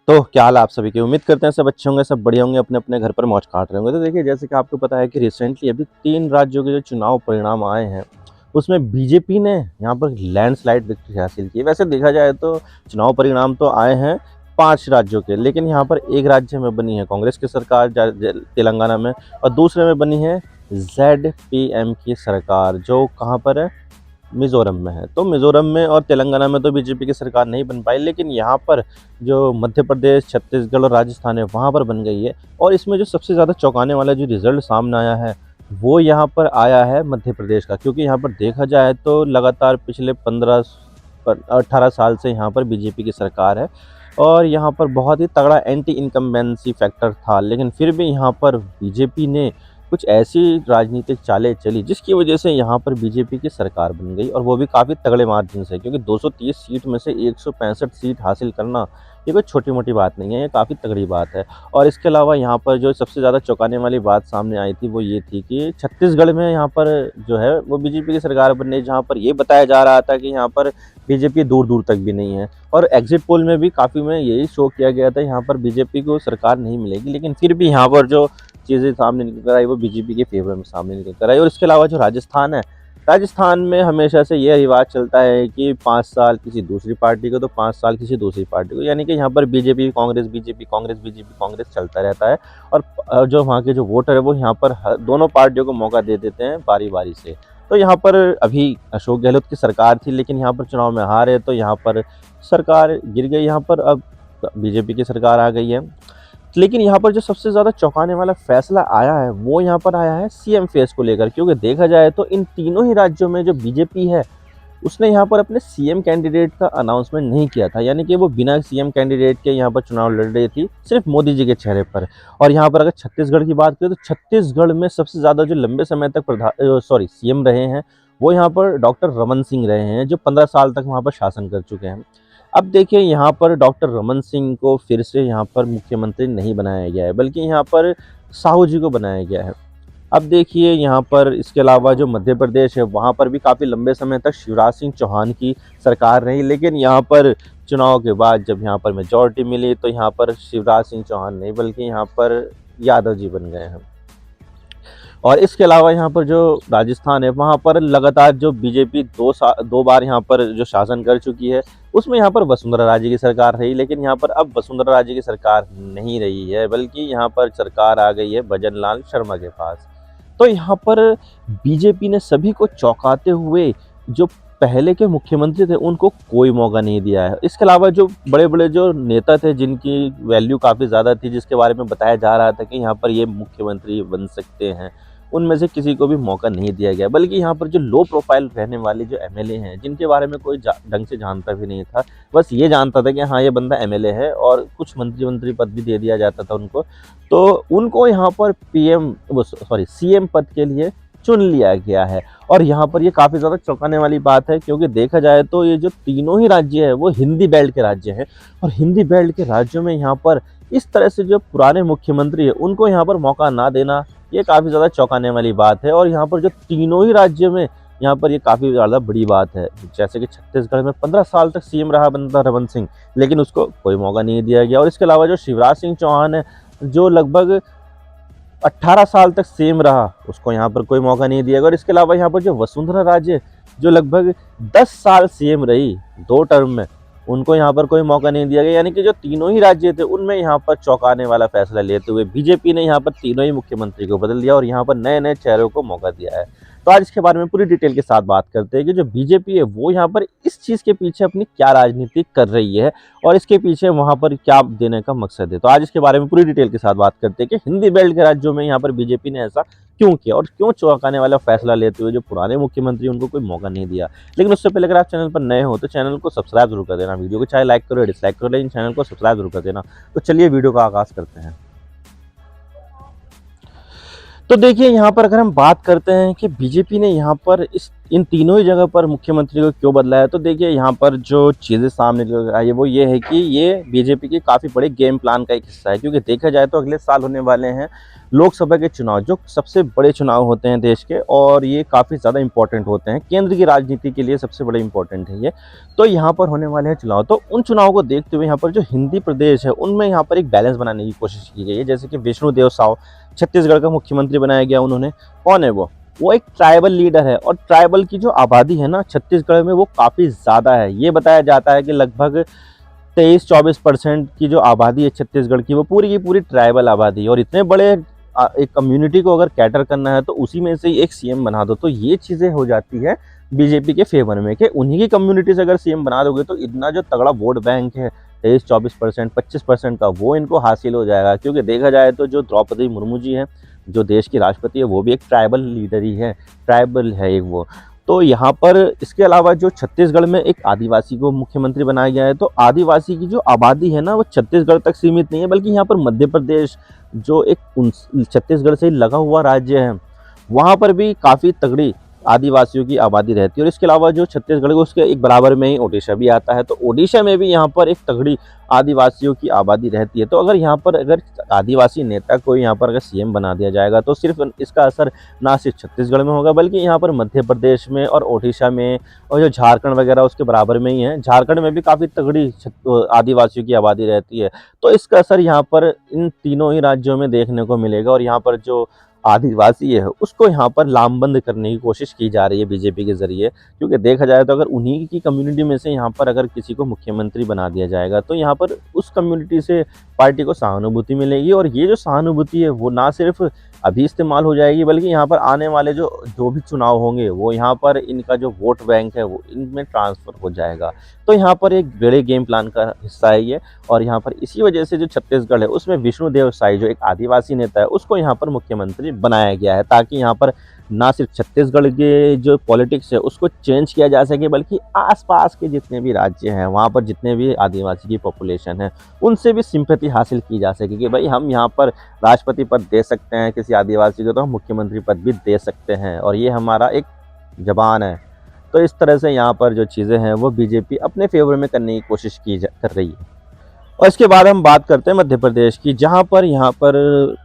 तो क्या हाल है आप सभी की। उम्मीद करते हैं सब अच्छे होंगे, सब बढ़िया होंगे, अपने अपने घर पर मौज काट रहे होंगे। तो देखिए, जैसे कि आपको पता है कि रिसेंटली अभी 3 राज्यों के जो चुनाव परिणाम आए हैं, उसमें बीजेपी ने यहाँ पर लैंडस्लाइड विक्ट्री हासिल की। वैसे देखा जाए तो चुनाव परिणाम तो आए हैं 5 राज्यों के, लेकिन यहाँ पर एक राज्य में बनी है कांग्रेस की सरकार तेलंगाना में, और दूसरे में बनी है ZPM की सरकार, जो कहाँ पर है, मिज़ोरम में है। तो मिज़ोरम में और तेलंगाना में तो बीजेपी की सरकार नहीं बन पाई, लेकिन यहाँ पर जो मध्य प्रदेश, छत्तीसगढ़ और राजस्थान है, वहाँ पर बन गई है। और इसमें जो सबसे ज़्यादा चौंकाने वाला जो रिज़ल्ट सामने आया है, वो यहाँ पर आया है मध्य प्रदेश का। क्योंकि यहाँ पर देखा जाए तो लगातार पिछले 18 साल से यहाँ पर बीजेपी की सरकार है, और यहाँ पर बहुत ही तगड़ा एंटी इनकम्बेंसी फैक्टर था। लेकिन फिर भी यहाँ पर बीजेपी ने कुछ ऐसी राजनीतिक चालें चली जिसकी वजह से यहाँ पर बीजेपी की सरकार बन गई, और वो भी काफ़ी तगड़े मार्जिन से। क्योंकि 230 सीट में से 165 सीट हासिल करना ये कोई छोटी मोटी बात नहीं है, ये काफ़ी तगड़ी बात है। और इसके अलावा यहाँ पर जो सबसे ज़्यादा चौंकाने वाली बात सामने आई थी वो ये थी कि छत्तीसगढ़ में यहाँ पर जो है वो बीजेपी की सरकार बन रही, जहाँ पर ये बताया जा रहा था कि यहाँ पर बीजेपी दूर दूर तक भी नहीं है। और एग्जिट पोल में भी काफ़ी में यही शो किया गया था, यहाँ पर बीजेपी को सरकार नहीं मिलेगी। लेकिन फिर भी यहाँ पर जो चीज़ें सामने निकल कर आई वो बीजेपी के फेवर में सामने निकल कर आई। और इसके अलावा जो राजस्थान है, राजस्थान में हमेशा से ये रिवाज चलता है कि 5 साल किसी दूसरी पार्टी को तो 5 साल किसी दूसरी पार्टी को, यानी कि यहाँ पर BJP Congress, BJP Congress, BJP Congress चलता रहता है। और जो वहाँ के जो वोटर है वो यहाँ पर दोनों पार्टियों को मौका दे देते हैं बारी बारी से। तो यहाँ पर अभी अशोक गहलोत की सरकार थी, लेकिन यहाँ पर चुनाव में हारे तो यहाँ पर सरकार गिर गई। यहाँ पर अब बीजेपी की सरकार आ गई है। लेकिन यहाँ पर जो सबसे ज़्यादा चौंकाने वाला फैसला आया है वो यहाँ पर आया है सीएम फेस को लेकर। क्योंकि देखा जाए तो इन तीनों ही राज्यों में जो बीजेपी है उसने यहाँ पर अपने सीएम कैंडिडेट का अनाउंसमेंट नहीं किया था, यानी कि वो बिना सीएम कैंडिडेट के यहाँ पर चुनाव लड़ रही थी, सिर्फ मोदी जी के चेहरे पर। और यहाँ पर अगर छत्तीसगढ़ की बात करें तो छत्तीसगढ़ में सबसे ज़्यादा जो लंबे समय तक सीएम रहे हैं वो यहाँ पर डॉक्टर रमन सिंह रहे हैं, जो 15 साल तक वहाँ पर शासन कर चुके हैं। अब देखिए, यहाँ पर डॉक्टर रमन सिंह को फिर से यहाँ पर मुख्यमंत्री नहीं बनाया गया है, बल्कि यहाँ पर साहू जी को बनाया गया है। अब देखिए, यहाँ पर इसके अलावा जो मध्य प्रदेश है वहाँ पर भी काफ़ी लंबे समय तक शिवराज सिंह चौहान की सरकार रही, लेकिन यहाँ पर चुनाव के बाद जब यहाँ पर मेजॉरिटी मिली तो यहाँ पर शिवराज सिंह चौहान नहीं बल्कि यहाँ पर यादव जी बन गए हैं। और इसके अलावा यहाँ पर जो राजस्थान है वहाँ पर लगातार जो बीजेपी 2 बार यहाँ पर जो शासन कर चुकी है, उसमें यहाँ पर वसुंधरा राजे की सरकार रही। लेकिन यहाँ पर अब वसुंधरा राजे की सरकार नहीं रही है, बल्कि यहाँ पर सरकार आ गई है भजन लाल शर्मा के पास। तो यहाँ पर बीजेपी ने सभी को चौंकाते हुए जो पहले के मुख्यमंत्री थे उनको कोई मौका नहीं दिया है। इसके अलावा जो बड़े बड़े जो नेता थे जिनकी वैल्यू काफ़ी ज़्यादा थी, जिसके बारे में बताया जा रहा था कि यहाँ पर ये मुख्यमंत्री बन सकते हैं, उनमें से किसी को भी मौका नहीं दिया गया। बल्कि यहाँ पर जो लो प्रोफाइल रहने वाले जो एमएलए हैं, जिनके बारे में कोई ढंग से जानता भी नहीं था, बस ये जानता था कि हाँ ये बंदा एमएलए है, और कुछ मंत्री पद भी दे दिया जाता था उनको, तो उनको यहाँ पर सीएम पद के लिए चुन लिया गया है। और यहाँ पर ये काफ़ी ज़्यादा चौंकाने वाली बात है, क्योंकि देखा जाए तो ये जो तीनों ही राज्य है वो हिंदी बेल्ट के राज्य हैं, और हिंदी बेल्ट के राज्यों में यहाँ पर इस तरह से जो पुराने मुख्यमंत्री है उनको यहाँ पर मौका ना देना, ये काफ़ी ज़्यादा चौंकाने वाली बात है। और यहाँ पर जो तीनों ही राज्य में यहाँ पर ये काफ़ी ज़्यादा बड़ी बात है। जैसे कि छत्तीसगढ़ में 15 साल तक सीएम रहा बंदा रमन सिंह, लेकिन उसको कोई मौका नहीं दिया गया। और इसके अलावा जो शिवराज सिंह चौहान है, जो लगभग 18 साल तक सीएम रहा, उसको यहाँ पर कोई मौका नहीं दिया गया। और इसके अलावा यहाँ पर जो वसुंधरा राजे, जो लगभग 10 साल सीएम रही 2 टर्म में, उनको यहाँ पर कोई मौका नहीं दिया गया। यानी कि जो तीनों ही राज्य थे उनमें यहाँ पर चौंकाने वाला फैसला लेते हुए बीजेपी ने यहाँ पर तीनों ही मुख्यमंत्री को बदल दिया और यहाँ पर नए नए चेहरों को मौका दिया है। तो आज इसके बारे में पूरी डिटेल के साथ बात करते हैं कि जो बीजेपी है वो यहाँ पर इस चीज़ के पीछे अपनी क्या राजनीति कर रही है और इसके पीछे वहाँ पर क्या देने का मकसद है। तो आज इसके बारे में पूरी डिटेल के साथ बात करते हैं कि हिंदी बेल्ट के राज्यों में यहाँ पर बीजेपी ने ऐसा क्यों किया और क्यों चौंकाने वाला फैसला लेते हुए जो पुराने मुख्यमंत्री उनको कोई मौका नहीं दिया। लेकिन उससे पहले अगर आप चैनल पर नए हो तो चैनल को सब्सक्राइब जरूर कर देना, वीडियो को चाहे लाइक करो या डिसलाइक करो, लेकिन चैनल को सब्सक्राइब जरूर कर देना। तो चलिए वीडियो का आगाज करते हैं। तो देखिए, यहाँ पर अगर हम बात करते हैं कि बीजेपी ने यहाँ पर इस इन तीनों ही जगह पर मुख्यमंत्री को क्यों बदला है, तो देखिए यहाँ पर जो चीज़ें सामने निकल आई है वो ये है कि ये बीजेपी की काफ़ी बड़े गेम प्लान का एक हिस्सा है। क्योंकि देखा जाए तो अगले साल होने वाले हैं लोकसभा के चुनाव, जो सबसे बड़े चुनाव होते हैं देश के, और ये काफ़ी ज़्यादा इंपॉर्टेंट होते हैं, केंद्र की राजनीति के लिए सबसे बड़े इंपॉर्टेंट है ये। तो यहाँ पर होने वाले हैं चुनाव, तो उन चुनाव को देखते हुए यहाँ पर जो हिंदी प्रदेश है उनमें यहाँ पर एक बैलेंस बनाने की कोशिश की गई है। जैसे कि विष्णुदेव साव छत्तीसगढ़ का मुख्यमंत्री बनाया गया उन्होंने। कौन है वो एक ट्राइबल लीडर है, और ट्राइबल की जो आबादी है ना छत्तीसगढ़ में वो काफ़ी ज़्यादा है। ये बताया जाता है कि लगभग 23-24% की जो आबादी है छत्तीसगढ़ की, वो पूरी की पूरी ट्राइबल आबादी है। और इतने बड़े एक कम्युनिटी को अगर कैटर करना है तो उसी में से एक सीएम बना दो, तो ये चीज़ें हो जाती है बीजेपी के फेवर में कि उन्हीं की कम्युनिटी से अगर सीएम बना दोगे तो इतना जो तगड़ा वोट बैंक है 23-24%, 25% का, वो इनको हासिल हो जाएगा। क्योंकि देखा जाए तो जो द्रौपदी मुर्मू जी हैं, जो देश की राष्ट्रपति है, वो भी एक ट्राइबल लीडर ही है, ट्राइबल है एक वो। तो यहाँ पर इसके अलावा जो छत्तीसगढ़ में एक आदिवासी को मुख्यमंत्री बनाया गया है, तो आदिवासी की जो आबादी है ना वो छत्तीसगढ़ तक सीमित नहीं है, बल्कि यहाँ पर मध्य प्रदेश जो एक छत्तीसगढ़ से लगा हुआ राज्य है, वहाँ पर भी काफ़ी तगड़ी आदिवासियों की आबादी रहती है। और इसके अलावा जो छत्तीसगढ़ को उसके एक बराबर में ही ओडिशा भी आता है, तो ओडिशा में भी यहाँ पर एक तगड़ी आदिवासियों की आबादी रहती है। तो अगर यहाँ पर अगर आदिवासी नेता को यहाँ पर अगर सीएम बना दिया जाएगा तो सिर्फ इसका असर ना सिर्फ छत्तीसगढ़ में होगा, बल्कि यहाँ पर मध्य प्रदेश में और ओडिशा में, और जो झारखंड वगैरह उसके बराबर में ही है, झारखंड में भी काफ़ी तगड़ी आदिवासियों की आबादी रहती है। तो इसका असर यहाँ पर इन तीनों ही राज्यों में देखने को मिलेगा। और यहाँ पर जो आदिवासी है उसको यहाँ पर लामबंद करने की कोशिश की जा रही है बीजेपी के ज़रिए। क्योंकि देखा जाए तो अगर उन्हीं की कम्युनिटी में से यहाँ पर अगर किसी को मुख्यमंत्री बना दिया जाएगा तो यहाँ पर उस कम्युनिटी से पार्टी को सहानुभूति मिलेगी। और ये जो सहानुभूति है वो ना सिर्फ अभी इस्तेमाल हो जाएगी, बल्कि यहाँ पर आने वाले जो जो भी चुनाव होंगे वो यहाँ पर इनका जो वोट बैंक है वो इनमें ट्रांसफ़र हो जाएगा। तो यहाँ पर एक बड़े गेम प्लान का हिस्सा है ये। और यहाँ पर इसी वजह से जो छत्तीसगढ़ है उसमें विष्णुदेव साई जो एक आदिवासी नेता है उसको यहाँ पर मुख्यमंत्री बनाया गया है, ताकि यहाँ पर ना सिर्फ छत्तीसगढ़ के जो पॉलिटिक्स है उसको चेंज किया जा सके, बल्कि आसपास के जितने भी राज्य हैं वहाँ पर जितने भी आदिवासी की पॉपुलेशन है उनसे भी सिंपैथी हासिल की जा सके कि भाई हम यहाँ पर राष्ट्रपति पद दे सकते हैं किसी आदिवासी को, तो हम मुख्यमंत्री पद भी दे सकते हैं, और ये हमारा एक जबान है। तो इस तरह से यहाँ पर जो चीज़ें हैं वो बीजेपी अपने फेवर में करने की कोशिश कर रही है। और इसके बाद हम बात करते हैं मध्य प्रदेश की, जहाँ पर यहाँ पर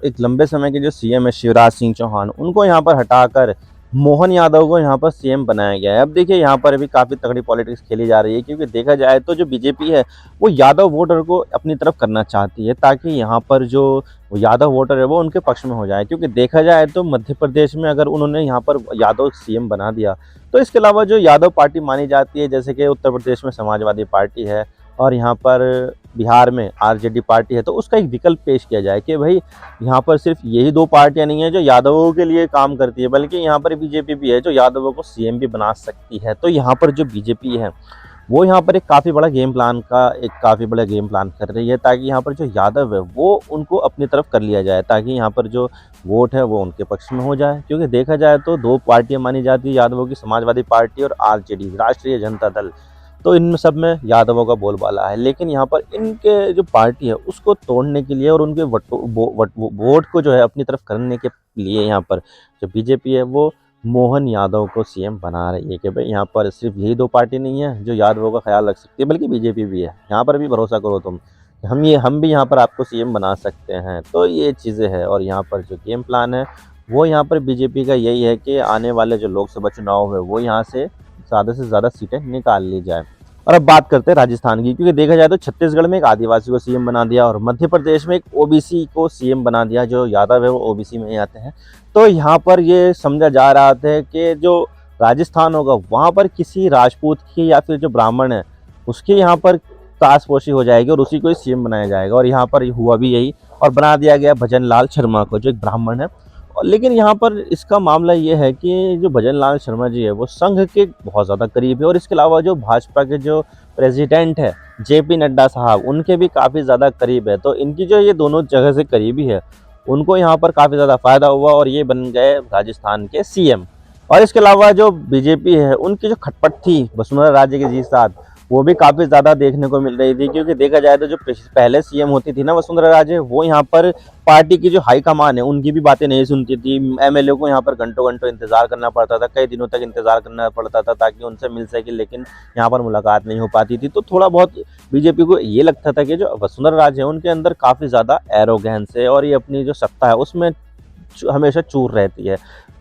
एक लंबे समय के जो सीएम है शिवराज सिंह चौहान, उनको यहाँ पर हटाकर मोहन यादव को यहाँ पर सीएम बनाया गया है। अब देखिए यहाँ पर भी काफ़ी तगड़ी पॉलिटिक्स खेली जा रही है, क्योंकि देखा जाए तो जो बीजेपी है वो यादव वोटर को अपनी तरफ करना चाहती है, ताकि यहाँ पर जो यादव वोटर है वो उनके पक्ष में हो जाए। क्योंकि देखा जाए तो मध्य प्रदेश में अगर उन्होंने यहाँ पर यादव सीएम बना दिया तो इसके अलावा जो यादव पार्टी मानी जाती है, जैसे कि उत्तर प्रदेश में समाजवादी पार्टी है और यहाँ पर बिहार में आरजेडी पार्टी है, तो उसका एक विकल्प पेश किया जाए कि भाई यहाँ पर सिर्फ यही दो पार्टियां नहीं है जो यादवों के लिए काम करती है, बल्कि यहाँ पर बीजेपी भी है जो यादवों को सीएम भी बना सकती है। तो यहाँ पर जो बीजेपी है वो यहाँ पर एक काफ़ी बड़ा गेम प्लान कर रही है, ताकि यहाँ पर जो यादव है वो उनको अपनी तरफ कर लिया जाए, ताकि यहाँ पर जो वोट है वो उनके पक्ष में हो जाए। क्योंकि देखा जाए तो दो पार्टियां मानी जाती है यादवों की, समाजवादी पार्टी और आरजेडी राष्ट्रीय जनता दल। तो इन सब में यादवों का बोलबाला है, लेकिन यहाँ पर इनके जो पार्टी है उसको तोड़ने के लिए और उनके वोट को जो है अपनी तरफ करने के लिए यहाँ पर जो बीजेपी है वो मोहन यादव को सीएम बना रही है कि भाई यहाँ पर सिर्फ यही दो पार्टी नहीं है जो यादवों का ख्याल रख सकती है, बल्कि बीजेपी भी है। यहाँ पर भी भरोसा करो तुम, हम भी यहाँ पर आपको सीएम बना सकते हैं। तो ये चीज़ें हैं, और यहाँ पर जो गेम प्लान है वो यहाँ पर बीजेपी का यही है कि आने वाले जो लोकसभा चुनाव है वो यहाँ से ज़्यादा सीटें निकाल ली जाए। और अब बात करते हैं राजस्थान की, क्योंकि देखा जाए तो छत्तीसगढ़ में एक आदिवासी को सीएम बना दिया और मध्य प्रदेश में एक ओबीसी को सीएम बना दिया, जो यादव है वो ओबीसी में ही आते हैं। तो यहाँ पर ये समझा जा रहा था कि जो राजस्थान होगा वहाँ पर किसी राजपूत की या फिर जो ब्राह्मण है उसकी यहाँ पर ताजपोशी हो जाएगी और उसी को ही सीएम बनाया जाएगा। और यहाँ पर हुआ भी यही, और बना दिया गया भजन लाल शर्मा को, जो एक ब्राह्मण है। लेकिन यहाँ पर इसका मामला ये है कि जो भजन लाल शर्मा जी है वो संघ के बहुत ज़्यादा करीब है, और इसके अलावा जो भाजपा के जो प्रेसिडेंट है जेपी नड्डा साहब उनके भी काफ़ी ज़्यादा करीब है। तो इनकी जो ये दोनों जगह से करीबी है उनको यहाँ पर काफ़ी ज़्यादा फ़ायदा हुआ और ये बन गए राजस्थान के सीएम। और इसके अलावा जो बीजेपी है उनकी जो खटपट थी वसुंधरा राजे के जी साथ, वो भी काफ़ी ज़्यादा देखने को मिल रही थी, क्योंकि देखा जाए तो जो पहले सीएम होती थी ना वसुंधरा राजे, वो यहाँ पर पार्टी की जो हाई कमान है उनकी भी बातें नहीं सुनती थी। एमएलए को यहाँ पर घंटों-घंटों इंतज़ार करना पड़ता था, कई दिनों तक इंतज़ार करना पड़ता था ताकि उनसे मिल सके, लेकिन यहाँ पर मुलाकात नहीं हो पाती थी। तो थोड़ा बहुत बीजेपी को ये लगता था कि जो वसुंधरा राजे हैं उनके अंदर काफ़ी ज़्यादा एरोगेंस है और ये अपनी जो सत्ता है उसमें हमेशा चूर रहती है।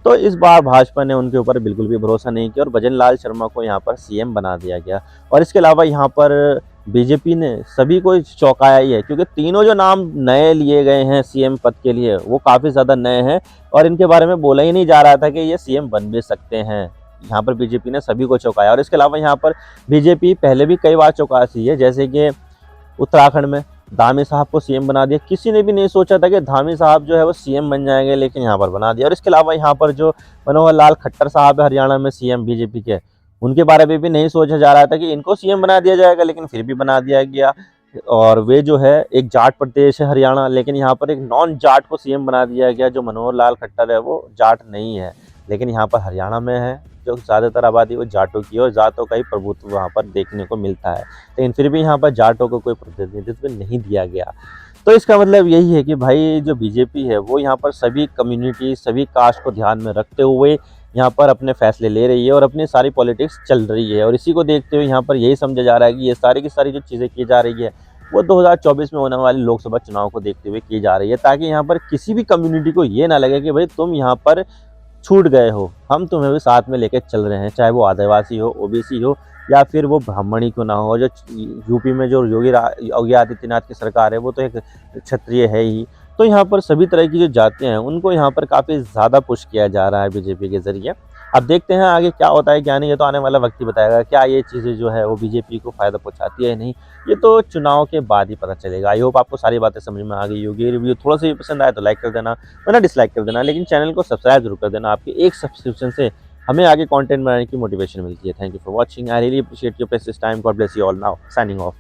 तो इस बार भाजपा ने उनके ऊपर बिल्कुल भी भरोसा नहीं किया और भजन लाल शर्मा को यहाँ पर सीएम बना दिया गया। और इसके अलावा यहाँ पर बीजेपी ने सभी को चौंकाया ही है, क्योंकि तीनों जो नाम नए लिए गए हैं सीएम पद के लिए वो काफ़ी ज़्यादा नए हैं और इनके बारे में बोला ही नहीं जा रहा था कि ये सीएम बन भी सकते हैं। यहाँ पर बीजेपी ने सभी को चौंकाया। और इसके अलावा यहाँ पर बीजेपी पहले भी कई बार चौंकाती है, जैसे कि उत्तराखंड में धामी साहब को सीएम बना दिया। किसी ने भी नहीं सोचा था कि धामी साहब जो है वो सीएम बन जाएंगे, लेकिन यहाँ पर बना दिया। और इसके अलावा यहाँ पर जो मनोहर लाल खट्टर साहब है हरियाणा में सीएम बीजेपी के, उनके बारे में भी नहीं सोचा जा रहा था कि इनको सीएम बना दिया जाएगा, लेकिन फिर भी बना दिया गया। और वे जो है एक जाट प्रदेश है हरियाणा, लेकिन यहाँ पर एक नॉन जाट को सीएम बना दिया गया। जो मनोहर लाल खट्टर है वो जाट नहीं है, लेकिन यहाँ पर हरियाणा में है जो ज़्यादातर आबादी वो जाटों की है और जाटों का ही प्रभुत्व वहाँ पर देखने को मिलता है, लेकिन फिर भी यहाँ पर जाटों को कोई प्रतिनिधित्व नहीं दिया गया। तो इसका मतलब यही है कि भाई जो बीजेपी है वो यहाँ पर सभी कम्युनिटी सभी कास्ट को ध्यान में रखते हुए यहाँ पर अपने फैसले ले रही है और अपनी सारी पॉलिटिक्स चल रही है। और इसी को देखते हुए यहाँ पर यही समझा जा रहा है कि ये सारी की सारी जो चीज़ें की जा रही है वो 2024 में होने वाले लोकसभा चुनाव को देखते हुए की जा रही है, ताकि यहाँ पर किसी भी कम्युनिटी को ये ना लगे कि भाई तुम यहाँ पर छूट गए हो, हम तुम्हें भी साथ में लेकर चल रहे हैं, चाहे वो आदिवासी हो, ओबीसी हो या फिर वो ब्राह्मणी क्यों ना हो। जो यूपी में जो योगी आदित्यनाथ की सरकार है वो तो एक क्षत्रिय है ही। तो यहाँ पर सभी तरह की जो जातियाँ हैं उनको यहाँ पर काफ़ी ज़्यादा पुश किया जा रहा है बीजेपी के ज़रिए। अब देखते हैं आगे क्या होता है क्या नहीं, ये तो आने वाला वक्त ही बताएगा। क्या ये चीज़ें जो है वो बीजेपी को फ़ायदा पहुँचाती है नहीं, ये तो चुनाव के बाद ही पता चलेगा। आई होप आपको सारी बातें समझ में आ गई होगी। रिव्यू थोड़ा सा भी पसंद आया तो लाइक कर देना, वरना डिसलाइक कर देना, लेकिन चैनल को सब्सक्राइब जरूर कर देना। आपके एक सब्सक्रिप्शन से हमें आगे कंटेंट बनाने की मोटिवेशन मिलती है। Thank you for watching. I really appreciate your precious time. God bless you all. Now signing off.